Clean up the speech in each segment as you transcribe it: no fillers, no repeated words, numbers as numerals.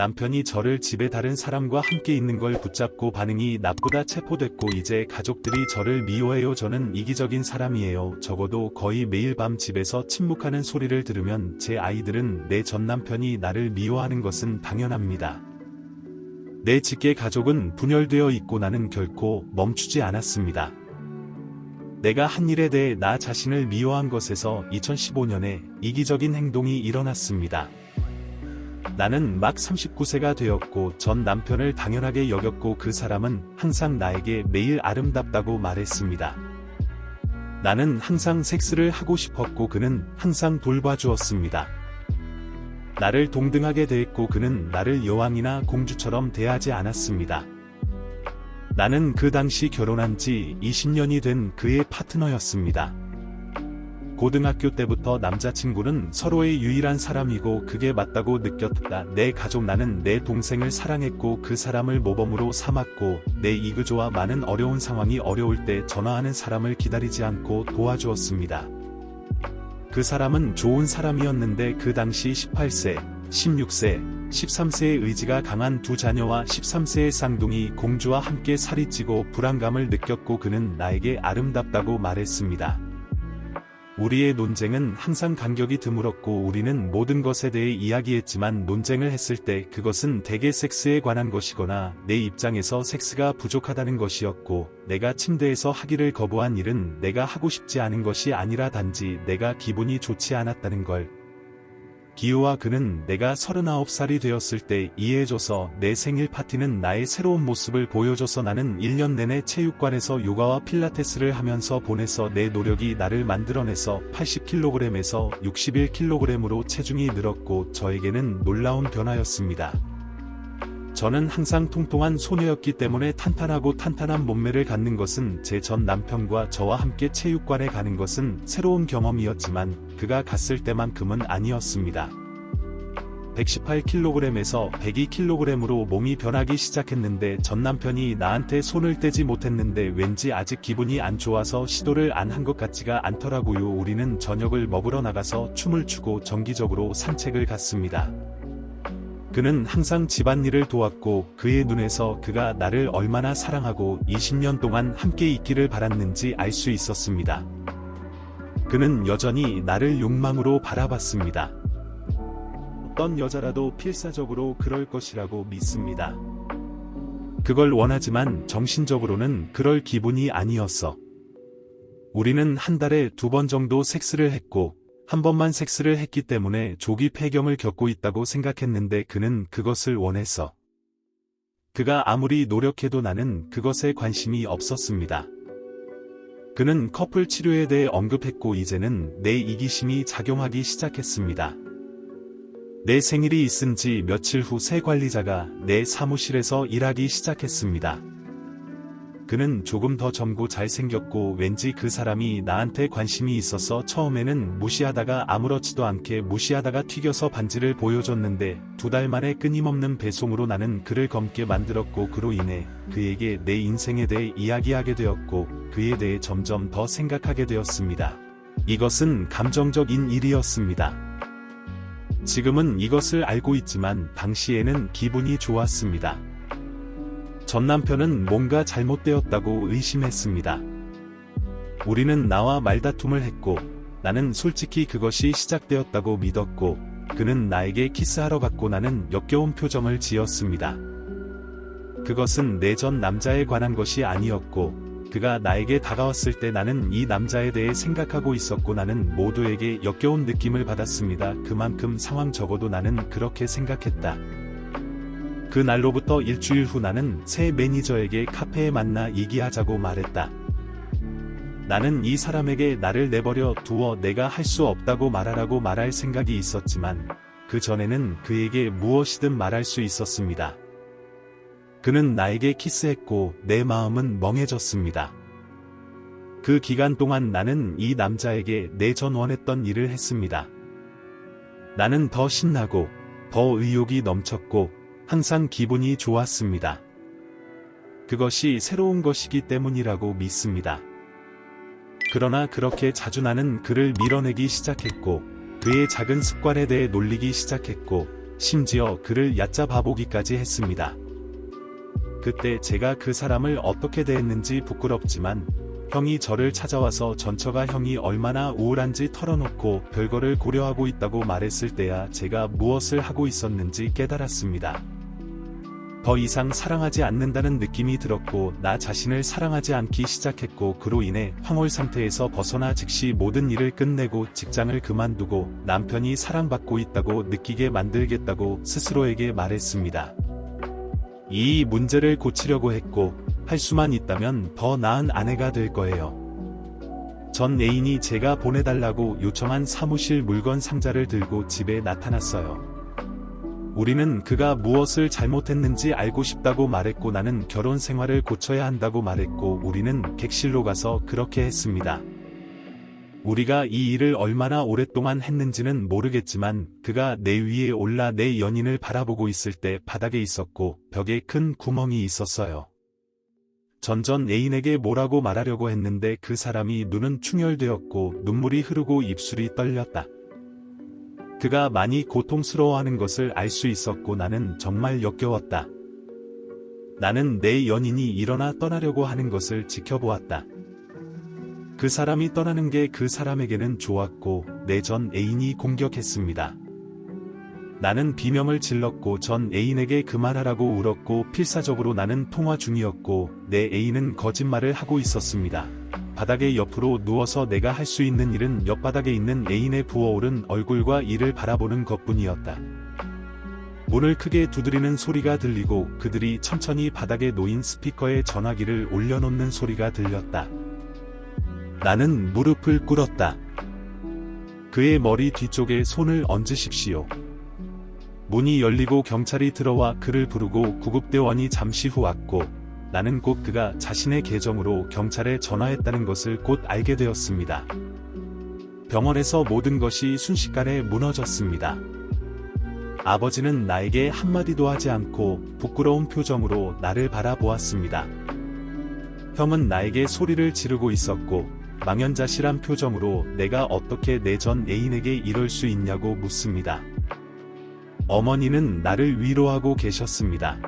남편이 저를 집에 다른 사람과 함께 있는 걸 붙잡고 반응이 나쁘다 체포됐고 이제 가족들이 저를 미워해요. 저는 이기적인 사람이에요. 적어도 거의 매일 밤 집에서 침묵하는 소리를 들으면 제 아이들은 내 전 남편이 나를 미워하는 것은 당연합니다. 내 직계 가족은 분열되어 있고 나는 결코 멈추지 않았습니다. 내가 한 일에 대해 나 자신을 미워한 것에서 2015년에 이기적인 행동이 일어났습니다. 나는 막 39세가 되었고 전 남편을 당연하게 여겼고 그 사람은 항상 나에게 매일 아름답다고 말했습니다. 나는 항상 섹스를 하고 싶었고 그는 항상 돌봐주었습니다. 나를 동등하게 대했고 그는 나를 여왕이나 공주처럼 대하지 않았습니다. 나는 그 당시 결혼한 지 20년이 된 그의 파트너였습니다. 고등학교 때부터 남자친구는 서로의 유일한 사람이고 그게 맞다고 느꼈다. 내 가족 나는 내 동생을 사랑했고 그 사람을 모범으로 삼았고 내 이그조와 많은 어려운 상황이 어려울 때 전화하는 사람을 기다리지 않고 도와주었습니다. 그 사람은 좋은 사람이었는데 그 당시 18세, 16세, 13세의 의지가 강한 두 자녀와 13세의 쌍둥이 공주와 함께 살이 찌고 불안감을 느꼈고 그는 나에게 아름답다고 말했습니다. 우리의 논쟁은 항상 간격이 드물었고 우리는 모든 것에 대해 이야기했지만 논쟁을 했을 때 그것은 대개 섹스에 관한 것이거나 내 입장에서 섹스가 부족하다는 것이었고 내가 침대에서 하기를 거부한 일은 내가 하고 싶지 않은 것이 아니라 단지 내가 기분이 좋지 않았다는 걸. 기우와 그는 내가 39살이 되었을 때 이해해줘서 내 생일 파티는 나의 새로운 모습을 보여줘서 나는 1년 내내 체육관에서 요가와 필라테스를 하면서 보내서 내 노력이 나를 만들어내서 80kg에서 61kg으로 체중이 늘었고 저에게는 놀라운 변화였습니다. 저는 항상 통통한 소녀였기 때문에 탄탄하고 탄탄한 몸매를 갖는 것은 제 전 남편과 저와 함께 체육관에 가는 것은 새로운 경험이었지만 그가 갔을 때만큼은 아니었습니다. 118kg에서 102kg으로 몸이 변하기 시작했는데 전 남편이 나한테 손을 떼지 못했는데 왠지 아직 기분이 안 좋아서 시도를 안 한 것 같지가 않더라고요. 우리는 저녁을 먹으러 나가서 춤을 추고 정기적으로 산책을 갔습니다. 그는 항상 집안일을 도왔고 그의 눈에서 그가 나를 얼마나 사랑하고 20년 동안 함께 있기를 바랐는지 알 수 있었습니다. 그는 여전히 나를 욕망으로 바라봤습니다. 어떤 여자라도 필사적으로 그럴 것이라고 믿습니다. 그걸 원하지만 정신적으로는 그럴 기분이 아니었어. 우리는 한 달에 2번 정도 섹스를 했고 한 번만 섹스를 했기 때문에 조기 폐경을 겪고 있다고 생각했는데 그는 그것을 원했어. 그가 아무리 노력해도 나는 그것에 관심이 없었습니다. 그는 커플 치료에 대해 언급했고 이제는 내 이기심이 작용하기 시작했습니다. 내 생일이 있은 지 며칠 후 새 관리자가 내 사무실에서 일하기 시작했습니다. 그는 조금 더 젊고 잘생겼고 왠지 그 사람이 나한테 관심이 있어서 처음에는 무시하다가 아무렇지도 않게 무시하다가 튀겨서 반지를 보여줬는데 2달 만에 끊임없는 배송으로 나는 그를 검게 만들었고 그로 인해 그에게 내 인생에 대해 이야기하게 되었고 그에 대해 점점 더 생각하게 되었습니다. 이것은 감정적인 일이었습니다. 지금은 이것을 알고 있지만 당시에는 기분이 좋았습니다. 전 남편은 뭔가 잘못되었다고 의심했습니다. 우리는 나와 말다툼을 했고 나는 솔직히 그것이 시작되었다고 믿었고 그는 나에게 키스하러 갔고 나는 역겨운 표정을 지었습니다. 그것은 내 전 남자에 관한 것이 아니었고 그가 나에게 다가왔을 때 나는 이 남자에 대해 생각하고 있었고 나는 모두에게 역겨운 느낌을 받았습니다. 그만큼 상황 적어도 나는 그렇게 생각했다. 그 날로부터 일주일 후 나는 새 매니저에게 카페에 만나 얘기하자고 말했다. 나는 이 사람에게 나를 내버려 두어 내가 할 수 없다고 말하라고 말할 생각이 있었지만 그 전에는 그에게 무엇이든 말할 수 있었습니다. 그는 나에게 키스했고 내 마음은 멍해졌습니다. 그 기간 동안 나는 이 남자에게 내 전 원했던 일을 했습니다. 나는 더 신나고 더 의욕이 넘쳤고 항상 기분이 좋았습니다. 그것이 새로운 것이기 때문이라고 믿습니다. 그러나 그렇게 자주 나는 그를 밀어내기 시작했고 그의 작은 습관에 대해 놀리기 시작했고 심지어 그를 얕잡아보기까지 했습니다. 그때 제가 그 사람을 어떻게 대했는지 부끄럽지만 형이 저를 찾아와서 전처가 형이 얼마나 우울한지 털어놓고 별거를 고려하고 있다고 말했을 때야 제가 무엇을 하고 있었는지 깨달았습니다. 더 이상 사랑하지 않는다는 느낌이 들었고 나 자신을 사랑하지 않기 시작했고 그로 인해 황홀 상태에서 벗어나 즉시 모든 일을 끝내고 직장을 그만두고 남편이 사랑받고 있다고 느끼게 만들겠다고 스스로에게 말했습니다. 이 문제를 고치려고 했고 할 수만 있다면 더 나은 아내가 될 거예요. 전 애인이 제가 보내달라고 요청한 사무실 물건 상자를 들고 집에 나타났어요. 우리는 그가 무엇을 잘못했는지 알고 싶다고 말했고 나는 결혼 생활을 고쳐야 한다고 말했고 우리는 객실로 가서 그렇게 했습니다. 우리가 이 일을 얼마나 오랫동안 했는지는 모르겠지만 그가 내 위에 올라 내 연인을 바라보고 있을 때 바닥에 있었고 벽에 큰 구멍이 있었어요. 전 애인에게 뭐라고 말하려고 했는데 그 사람이 눈은 충혈되었고 눈물이 흐르고 입술이 떨렸다. 그가 많이 고통스러워하는 것을 알 수 있었고 나는 정말 역겨웠다. 나는 내 연인이 일어나 떠나려고 하는 것을 지켜보았다. 그 사람이 떠나는 게 그 사람에게는 좋았고 내 전 애인이 공격했습니다. 나는 비명을 질렀고 전 애인에게 그만하라고 울었고 필사적으로 나는 통화 중이었고 내 애인은 거짓말을 하고 있었습니다. 바닥에 옆으로 누워서 내가 할 수 있는 일은 옆바닥에 있는 애인의 부어오른 얼굴과 이를 바라보는 것뿐이었다. 문을 크게 두드리는 소리가 들리고 그들이 천천히 바닥에 놓인 스피커에 전화기를 올려놓는 소리가 들렸다. 나는 무릎을 꿇었다. 그의 머리 뒤쪽에 손을 얹으십시오. 문이 열리고 경찰이 들어와 그를 부르고 구급대원이 잠시 후 왔고 나는 곧 그가 자신의 계정으로 경찰에 전화했다는 것을 곧 알게 되었습니다. 병원에서 모든 것이 순식간에 무너졌습니다. 아버지는 나에게 한마디도 하지 않고 부끄러운 표정으로 나를 바라보았습니다. 형은 나에게 소리를 지르고 있었고 망연자실한 표정으로 내가 어떻게 내 전 애인에게 이럴 수 있냐고 묻습니다. 어머니는 나를 위로하고 계셨습니다.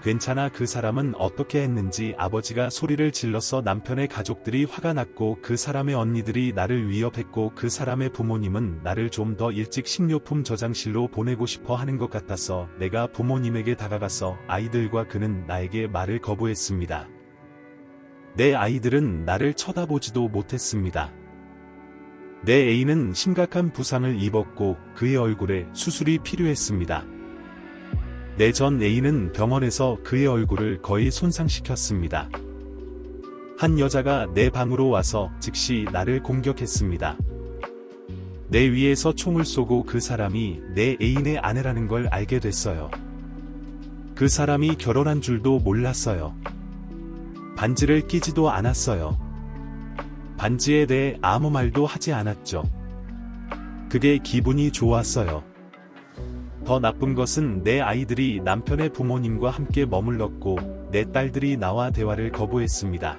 괜찮아 그 사람은 어떻게 했는지 아버지가 소리를 질러서 남편의 가족들이 화가 났고 그 사람의 언니들이 나를 위협했고 그 사람의 부모님은 나를 좀 더 일찍 식료품 저장실로 보내고 싶어 하는 것 같아서 내가 부모님에게 다가가서 아이들과 그는 나에게 말을 거부했습니다. 내 아이들은 나를 쳐다보지도 못했습니다. 내 애인은 심각한 부상을 입었고 그의 얼굴에 수술이 필요했습니다. 내 전 애인은 병원에서 그의 얼굴을 거의 손상시켰습니다. 한 여자가 내 방으로 와서 즉시 나를 공격했습니다. 내 위에서 총을 쏘고 그 사람이 내 애인의 아내라는 걸 알게 됐어요. 그 사람이 결혼한 줄도 몰랐어요. 반지를 끼지도 않았어요. 반지에 대해 아무 말도 하지 않았죠. 그게 기분이 좋았어요. 더 나쁜 것은 내 아이들이 남편의 부모님과 함께 머물렀고 내 딸들이 나와 대화를 거부했습니다.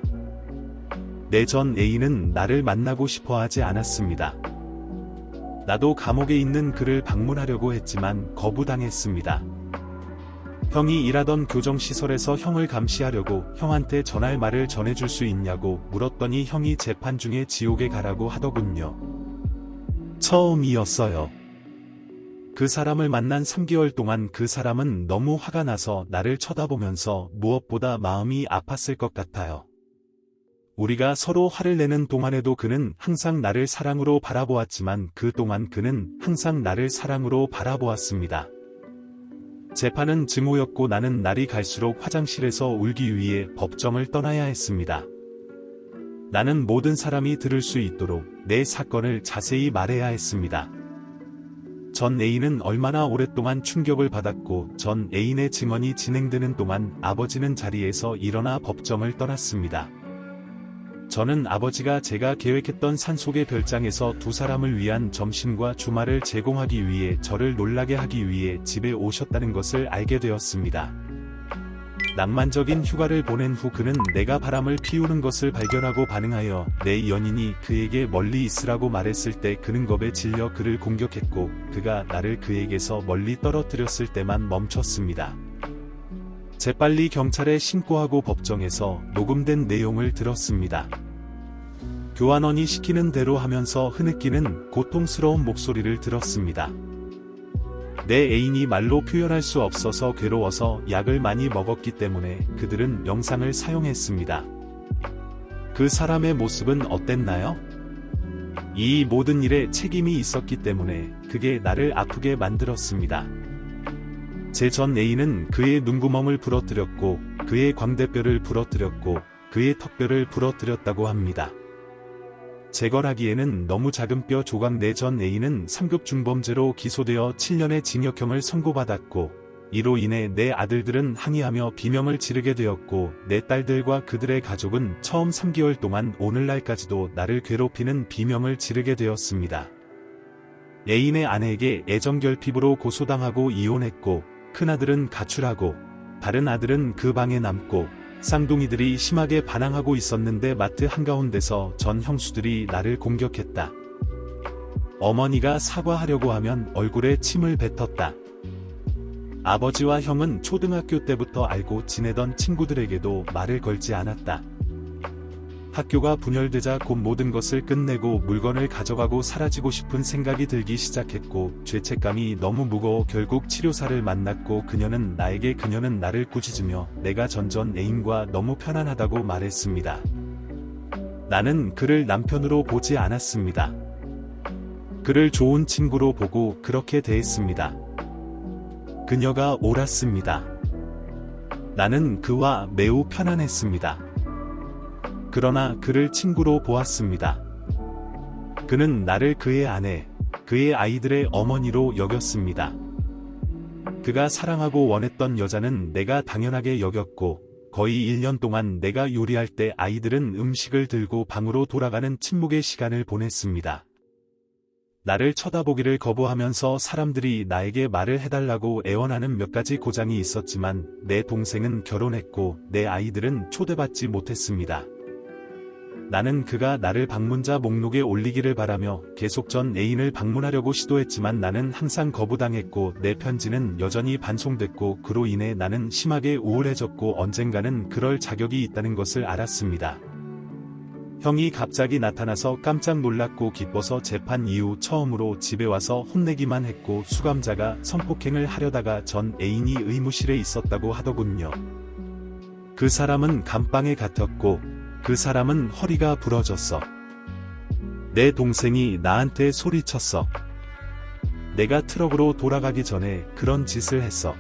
내 전 애인은 나를 만나고 싶어 하지 않았습니다. 나도 감옥에 있는 그를 방문하려고 했지만 거부당했습니다. 형이 일하던 교정시설에서 형을 감시하려고 형한테 전할 말을 전해줄 수 있냐고 물었더니 형이 재판 중에 지옥에 가라고 하더군요. 처음이었어요. 그 사람을 만난 3개월 동안 그 사람은 너무 화가 나서 나를 쳐다보면서 무엇보다 마음이 아팠을 것 같아요. 우리가 서로 화를 내는 동안에도 그는 항상 나를 사랑으로 바라보았지만 그 동안 그는 항상 나를 사랑으로 바라보았습니다. 재판은 증오였고 나는 날이 갈수록 화장실에서 울기 위해 법정을 떠나야 했습니다. 나는 모든 사람이 들을 수 있도록 내 사건을 자세히 말해야 했습니다. 전 애인은 얼마나 오랫동안 충격을 받았고 전 애인의 증언이 진행되는 동안 아버지는 자리에서 일어나 법정을 떠났습니다. 저는 아버지가 제가 계획했던 산속의 별장에서 두 사람을 위한 점심과 주말을 제공하기 위해 저를 놀라게 하기 위해 집에 오셨다는 것을 알게 되었습니다. 낭만적인 휴가를 보낸 후 그는 내가 바람을 피우는 것을 발견하고 반응하여 내 연인이 그에게 멀리 있으라고 말했을 때 그는 겁에 질려 그를 공격했고 그가 나를 그에게서 멀리 떨어뜨렸을 때만 멈췄습니다. 재빨리 경찰에 신고하고 법정에서 녹음된 내용을 들었습니다. 교환원이 시키는 대로 하면서 흐느끼는 고통스러운 목소리를 들었습니다. 내 애인이 말로 표현할 수 없어서 괴로워서 약을 많이 먹었기 때문에 그들은 영상을 사용했습니다. 그 사람의 모습은 어땠나요? 이 모든 일에 책임이 있었기 때문에 그게 나를 아프게 만들었습니다. 제 전 애인은 그의 눈구멍을 부러뜨렸고 그의 광대뼈를 부러뜨렸고 그의 턱뼈를 부러뜨렸다고 합니다. 재건하기에는 너무 작은 뼈 조각. 내 전 애인은 3급 중범죄로 기소되어 7년의 징역형을 선고받았고 이로 인해 내 아들들은 항의하며 비명을 지르게 되었고 내 딸들과 그들의 가족은 처음 3개월 동안 오늘날까지도 나를 괴롭히는 비명을 지르게 되었습니다. 애인의 아내에게 애정결핍으로 고소당하고 이혼했고 큰아들은 가출하고 다른 아들은 그 방에 남고 쌍둥이들이 심하게 반항하고 있었는데 마트 한가운데서 전 형수들이 나를 공격했다. 어머니가 사과하려고 하면 얼굴에 침을 뱉었다. 아버지와 형은 초등학교 때부터 알고 지내던 친구들에게도 말을 걸지 않았다. 학교가 분열되자 곧 모든 것을 끝내고 물건을 가져가고 사라지고 싶은 생각이 들기 시작했고 죄책감이 너무 무거워 결국 치료사를 만났고 그녀는 나를 꾸짖으며 내가 전 애인과 너무 편안하다고 말했습니다. 나는 그를 남편으로 보지 않았습니다. 그를 좋은 친구로 보고 그렇게 대했습니다. 그녀가 옳았습니다. 나는 그와 매우 편안했습니다. 그러나 그를 친구로 보았습니다. 그는 나를 그의 아내, 그의 아이들의 어머니로 여겼습니다. 그가 사랑하고 원했던 여자는 내가 당연하게 여겼고 거의 1년 동안 내가 요리할 때 아이들은 음식을 들고 방으로 돌아가는 침묵의 시간을 보냈습니다. 나를 쳐다보기를 거부하면서 사람들이 나에게 말을 해달라고 애원하는 몇 가지 고장이 있었지만 내 동생은 결혼했고 내 아이들은 초대받지 못했습니다. 나는 그가 나를 방문자 목록에 올리기를 바라며 계속 전 애인을 방문하려고 시도했지만 나는 항상 거부당했고 내 편지는 여전히 반송됐고 그로 인해 나는 심하게 우울해졌고 언젠가는 그럴 자격이 있다는 것을 알았습니다. 형이 갑자기 나타나서 깜짝 놀랐고 기뻐서 재판 이후 처음으로 집에 와서 혼내기만 했고 수감자가 성폭행을 하려다가 전 애인이 의무실에 있었다고 하더군요. 그 사람은 감방에 갇혔고 그 사람은 허리가 부러졌어. 내 동생이 나한테 소리쳤어. 내가 트럭으로 돌아가기 전에 그런 짓을 했어.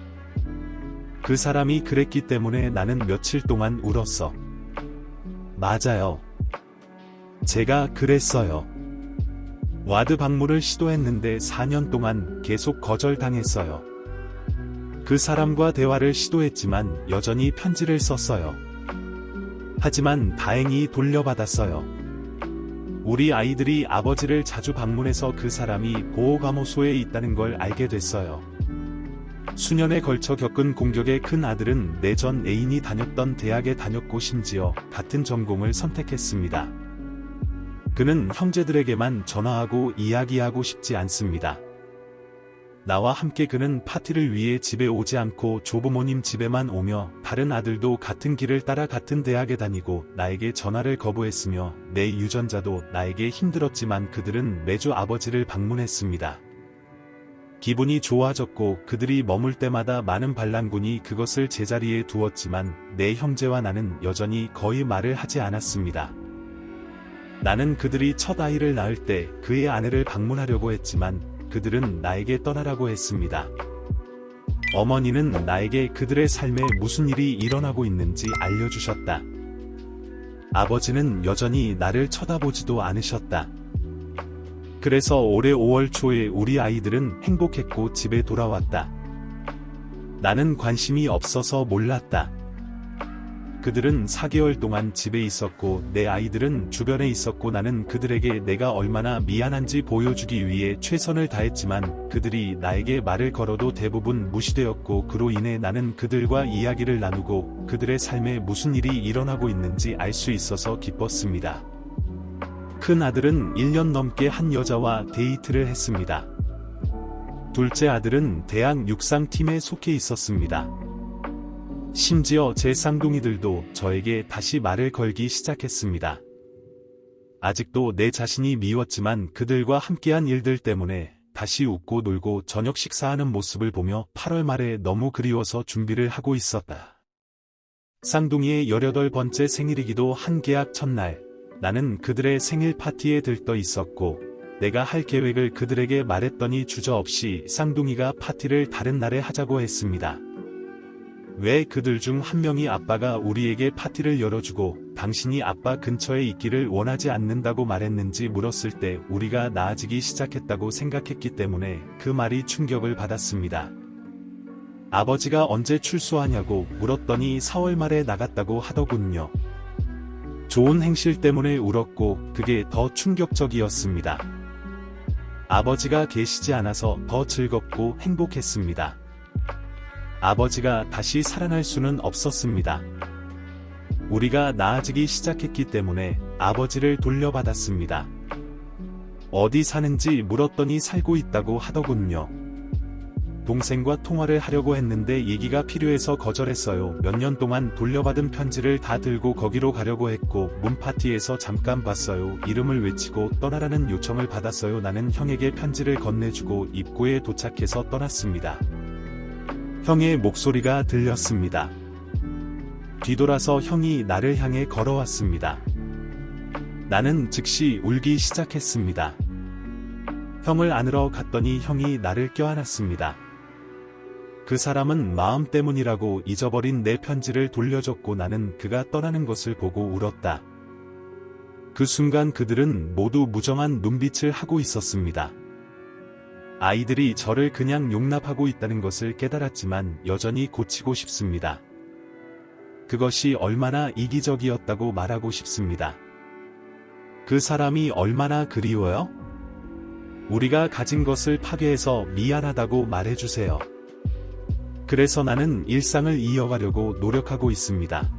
그 사람이 그랬기 때문에 나는 며칠 동안 울었어. 맞아요. 제가 그랬어요. 와드 방문을 시도했는데 4년 동안 계속 거절당했어요. 그 사람과 대화를 시도했지만 여전히 편지를 썼어요. 하지만 다행히 돌려받았어요. 우리 아이들이 아버지를 자주 방문해서 그 사람이 보호감호소에 있다는 걸 알게 됐어요. 수년에 걸쳐 겪은 공격의 큰 아들은 내 전 애인이 다녔던 대학에 다녔고 심지어 같은 전공을 선택했습니다. 그는 형제들에게만 전화하고 이야기하고 싶지 않습니다. 나와 함께 그는 파티를 위해 집에 오지 않고 조부모님 집에만 오며 다른 아들도 같은 길을 따라 같은 대학에 다니고 나에게 전화를 거부했으며 내 유전자도 나에게 힘들었지만 그들은 매주 아버지를 방문했습니다. 기분이 좋아졌고 그들이 머물 때마다 많은 반란군이 그것을 제자리에 두었지만 내 형제와 나는 여전히 거의 말을 하지 않았습니다. 나는 그들이 첫 아이를 낳을 때 그의 아내를 방문하려고 했지만 그들은 나에게 떠나라고 했습니다. 어머니는 나에게 그들의 삶에 무슨 일이 일어나고 있는지 알려주셨다. 아버지는 여전히 나를 쳐다보지도 않으셨다. 그래서 올해 5월 초에 우리 아이들은 행복했고 집에 돌아왔다. 나는 관심이 없어서 몰랐다. 그들은 4개월 동안 집에 있었고 내 아이들은 주변에 있었고 나는 그들에게 내가 얼마나 미안한지 보여주기 위해 최선을 다했지만 그들이 나에게 말을 걸어도 대부분 무시되었고 그로 인해 나는 그들과 이야기를 나누고 그들의 삶에 무슨 일이 일어나고 있는지 알 수 있어서 기뻤습니다. 큰 아들은 1년 넘게 한 여자와 데이트를 했습니다. 둘째 아들은 대학 육상팀에 속해 있었습니다. 심지어 제 쌍둥이들도 저에게 다시 말을 걸기 시작했습니다. 아직도 내 자신이 미웠지만 그들과 함께한 일들 때문에 다시 웃고 놀고 저녁 식사하는 모습을 보며 8월 말에 너무 그리워서 준비를 하고 있었다. 쌍둥이의 18번째 생일이기도 한 개학 첫날, 나는 그들의 생일 파티에 들떠 있었고 내가 할 계획을 그들에게 말했더니 주저없이 쌍둥이가 파티를 다른 날에 하자고 했습니다. 왜 그들 중 한 명이 아빠가 우리에게 파티를 열어주고 당신이 아빠 근처에 있기를 원하지 않는다고 말했는지 물었을 때 우리가 나아지기 시작했다고 생각했기 때문에 그 말이 충격을 받았습니다. 아버지가 언제 출소하냐고 물었더니 4월 말에 나갔다고 하더군요. 좋은 행실 때문에 울었고 그게 더 충격적이었습니다. 아버지가 계시지 않아서 더 즐겁고 행복했습니다. 아버지가 다시 살아날 수는 없었습니다. 우리가 나아지기 시작했기 때문에 아버지를 돌려받았습니다. 어디 사는지 물었더니 살고 있다고 하더군요. 동생과 통화를 하려고 했는데 얘기가 필요해서 거절했어요. 몇 년 동안 돌려받은 편지를 다 들고 거기로 가려고 했고 문파티에서 잠깐 봤어요. 이름을 외치고 떠나라는 요청을 받았어요. 나는 형에게 편지를 건네주고 입구에 도착해서 떠났습니다. 형의 목소리가 들렸습니다. 뒤돌아서 형이 나를 향해 걸어왔습니다. 나는 즉시 울기 시작했습니다. 형을 안으러 갔더니 형이 나를 껴안았습니다. 그 사람은 마음 때문이라고 잊어버린 내 편지를 돌려줬고 나는 그가 떠나는 것을 보고 울었다. 그 순간 그들은 모두 무정한 눈빛을 하고 있었습니다. 아이들이 저를 그냥 용납하고 있다는 것을 깨달았지만 여전히 고치고 싶습니다. 그것이 얼마나 이기적이었다고 말하고 싶습니다. 그 사람이 얼마나 그리워요? 우리가 가진 것을 파괴해서 미안하다고 말해주세요. 그래서 나는 일상을 이어가려고 노력하고 있습니다.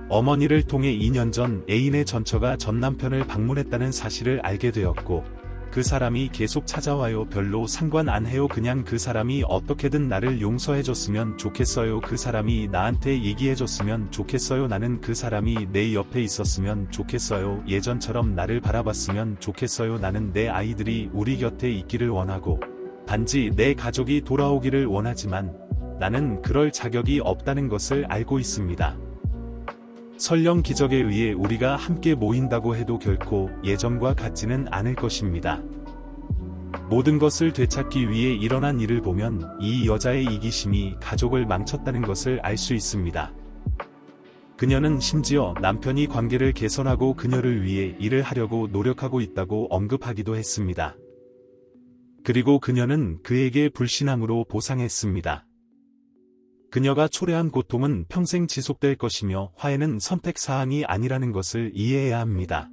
어머니를 통해 2년 전 애인의 전처가 전 남편을 방문했다는 사실을 알게 되었고 그 사람이 계속 찾아와요. 별로 상관 안 해요. 그냥 그 사람이 어떻게든 나를 용서해줬으면 좋겠어요. 그 사람이 나한테 얘기해줬으면 좋겠어요. 나는 그 사람이 내 옆에 있었으면 좋겠어요. 예전처럼 나를 바라봤으면 좋겠어요. 나는 내 아이들이 우리 곁에 있기를 원하고 단지 내 가족이 돌아오기를 원하지만 나는 그럴 자격이 없다는 것을 알고 있습니다. 설령 기적에 의해 우리가 함께 모인다고 해도 결코 예전과 같지는 않을 것입니다. 모든 것을 되찾기 위해 일어난 일을 보면 이 여자의 이기심이 가족을 망쳤다는 것을 알 수 있습니다. 그녀는 심지어 남편이 관계를 개선하고 그녀를 위해 일을 하려고 노력하고 있다고 언급하기도 했습니다. 그리고 그녀는 그에게 불신앙으로 보상했습니다. 그녀가 초래한 고통은 평생 지속될 것이며 화해는 선택사항이 아니라는 것을 이해해야 합니다.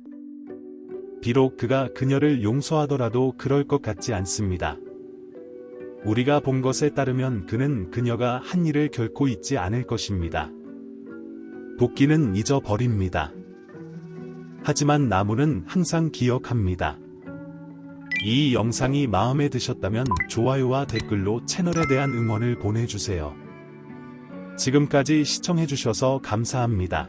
비록 그가 그녀를 용서하더라도 그럴 것 같지 않습니다. 우리가 본 것에 따르면 그는 그녀가 한 일을 결코 잊지 않을 것입니다. 도끼는 잊어버립니다. 하지만 나무는 항상 기억합니다. 이 영상이 마음에 드셨다면 좋아요와 댓글로 채널에 대한 응원을 보내주세요. 지금까지 시청해주셔서 감사합니다.